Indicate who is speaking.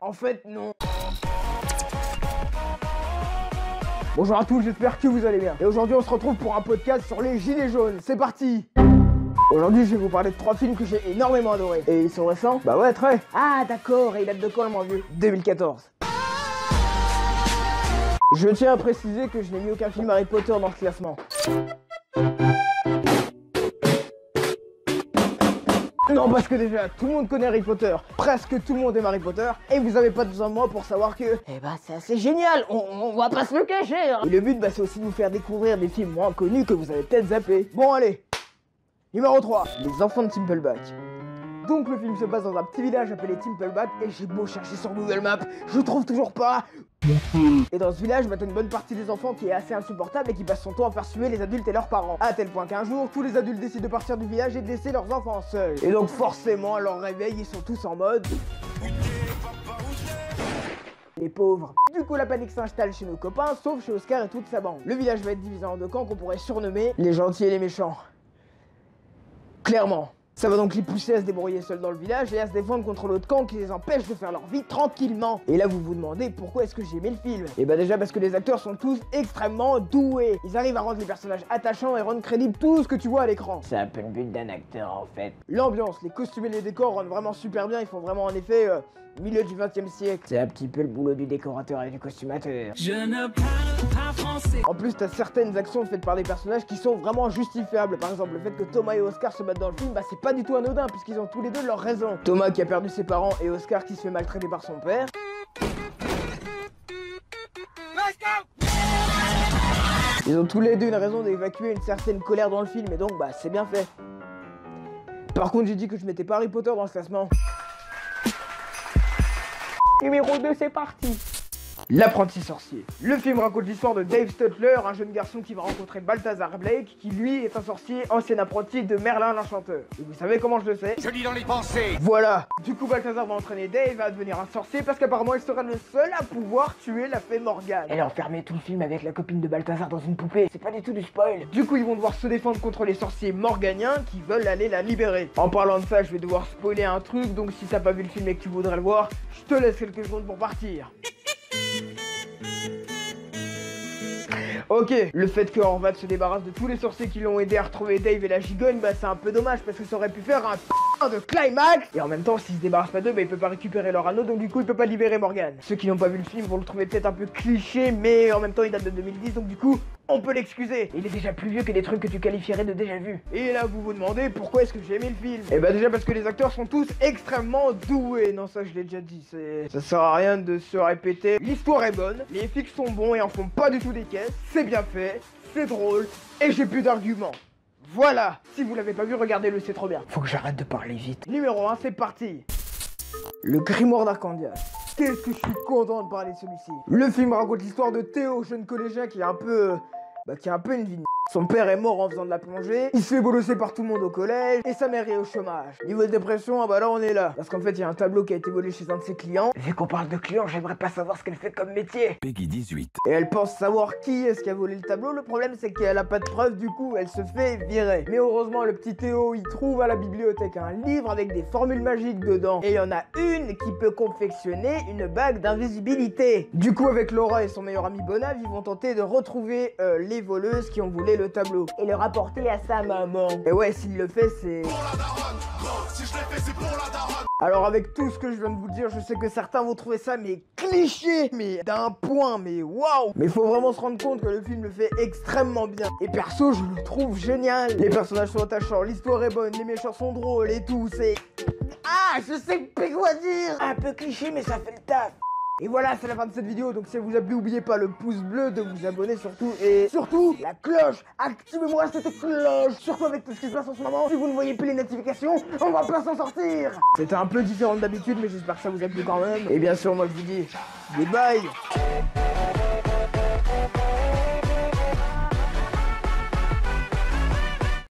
Speaker 1: En fait, non. Bonjour à tous, j'espère que vous allez bien. Et aujourd'hui, on se retrouve pour un podcast sur les gilets jaunes. C'est parti. Aujourd'hui, je vais vous parler de 3 films que j'ai énormément adorés. Et ils sont récents? Bah ouais, très. Ah d'accord, et il date de quand le moins vieux? 2014. Je tiens à préciser que je n'ai mis aucun film Harry Potter dans ce classement. Non, parce que déjà, tout le monde connaît Harry Potter, presque tout le monde aime Harry Potter, et vous avez pas besoin de moi pour savoir que... Eh bah, c'est assez génial, on va pas se le cacher, hein. Et le but, bah, c'est aussi de vous faire découvrir des films moins connus que vous avez peut-être zappé. Bon, allez. Numéro 3, Les Enfants de Timpleback. Donc le film se passe dans un petit village appelé Timpleback, et j'ai beau chercher sur Google Maps, je trouve toujours pas... Et dans ce village, bah, t'as une bonne partie des enfants qui est assez insupportable et qui passe son temps à faire suer les adultes et leurs parents. À tel point qu'un jour, tous les adultes décident de partir du village et de laisser leurs enfants seuls. Et donc forcément, à leur réveil, ils sont tous en mode... Les pauvres. Du coup, la panique s'installe chez nos copains, sauf chez Oscar et toute sa bande. Le village va être divisé en 2 camps qu'on pourrait surnommer les gentils et les méchants. Clairement. Ça va donc les pousser à se débrouiller seuls dans le village et à se défendre contre l'autre camp qui les empêche de faire leur vie tranquillement. Et là vous vous demandez pourquoi est-ce que j'ai aimé le film? Et bah déjà parce que les acteurs sont tous extrêmement doués. Ils arrivent à rendre les personnages attachants et rendre crédible tout ce que tu vois à l'écran. C'est un peu le but d'un acteur en fait. L'ambiance, les costumes et les décors rendent vraiment super bien, ils font vraiment en effet milieu du 20e siècle. C'est un petit peu le boulot du décorateur et du costumateur. Je ne parle pas français. En plus, t'as certaines actions faites par des personnages qui sont vraiment justifiables. Par exemple, le fait que Thomas et Oscar se battent dans le film, bah c'est pas du tout anodin puisqu'ils ont tous les deux leurs raisons. Thomas qui a perdu ses parents et Oscar qui se fait maltraiter par son père. Ils ont tous les deux une raison d'évacuer une certaine colère dans le film et donc bah c'est bien fait. Par contre, j'ai dit que je mettais pas Harry Potter dans ce classement. Numéro 2, c'est parti. L'apprenti sorcier. Le film raconte l'histoire de Dave Stutler, un jeune garçon qui va rencontrer Balthazar Blake, qui lui est un sorcier, ancien apprenti de Merlin l'Enchanteur. Et vous savez comment je le sais? Je lis dans les pensées. Voilà. Du coup, Balthazar va entraîner Dave à devenir un sorcier parce qu'apparemment il sera le seul à pouvoir tuer la fée Morgane. Elle est enfermée tout le film avec la copine de Balthazar dans une poupée. C'est pas du tout du spoil. Du coup, ils vont devoir se défendre contre les sorciers morganiens qui veulent aller la libérer. En parlant de ça, je vais devoir spoiler un truc, donc si t'as pas vu le film et que tu voudrais le voir, je te laisse quelques secondes pour partir. Ok, le fait que Horvat se débarrasse de tous les sorciers qui l'ont aidé à retrouver Dave et la gigogne, bah c'est un peu dommage parce que ça aurait pu faire un de climax. Et en même temps, s'il se débarrasse pas d'eux, bah il peut pas récupérer leur anneau, donc du coup il peut pas libérer Morgane. Ceux qui n'ont pas vu le film vont le trouver peut-être un peu cliché, mais en même temps il date de 2010, donc du coup on peut l'excuser. Il est déjà plus vieux que des trucs que tu qualifierais de déjà vu. Et là vous vous demandez pourquoi est-ce que j'ai aimé le film? Et bah déjà parce que les acteurs sont tous extrêmement doués. Non, ça je l'ai déjà dit, ça sert à rien de se répéter. L'histoire est bonne, les flics sont bons et en font pas du tout des caisses. C'est bien fait, c'est drôle et j'ai plus d'arguments. Voilà. Si vous l'avez pas vu, regardez-le, c'est trop bien. Faut que j'arrête de parler vite. Numéro 1, c'est parti. Le Grimoire d'Arcandia. Qu'est-ce que je suis content de parler de celui-ci. Le film raconte l'histoire de Théo, jeune collégien qui est un peu une vie de... Son père est mort en faisant de la plongée, il se fait bolosser par tout le monde au collège, et sa mère est au chômage. Niveau dépression, ah bah là on est là. Parce qu'en fait il y a un tableau qui a été volé chez un de ses clients. Vu qu'on parle de clients, j'aimerais pas savoir ce qu'elle fait comme métier. Peggy 18. Et elle pense savoir qui est-ce qui a volé le tableau, le problème c'est qu'elle a pas de preuves, du coup elle se fait virer. Mais heureusement le petit Théo il trouve à la bibliothèque un livre avec des formules magiques dedans. Et il y en a une qui peut confectionner une bague d'invisibilité. Du coup avec Laura et son meilleur ami Bonav, ils vont tenter de retrouver les voleuses qui ont volé le tableau et le rapporter à sa maman. Et ouais, s'il le fait, c'est... Pour la daronne. Non, si je l'ai fait, c'est pour la daronne. Alors avec tout ce que je viens de vous dire, je sais que certains vont trouver ça mais cliché, mais d'un point, mais waouh. Mais faut vraiment se rendre compte que le film le fait extrêmement bien. Et perso, je le trouve génial. Les personnages sont attachants, l'histoire est bonne, les méchants sont drôles et tout, c'est... Ah, je sais plus quoi dire. Un peu cliché, mais ça fait le taf. Et voilà, c'est la fin de cette vidéo, donc si elle vous a plu, n'oubliez pas le pouce bleu, de vous abonner surtout, et surtout, la cloche. Activez-moi cette cloche. Surtout avec tout ce qui se passe en ce moment, si vous ne voyez plus les notifications, on va pas s'en sortir. C'était un peu différent d'habitude, mais j'espère que ça vous a plu quand même. Et bien sûr, moi je vous dis, goodbye.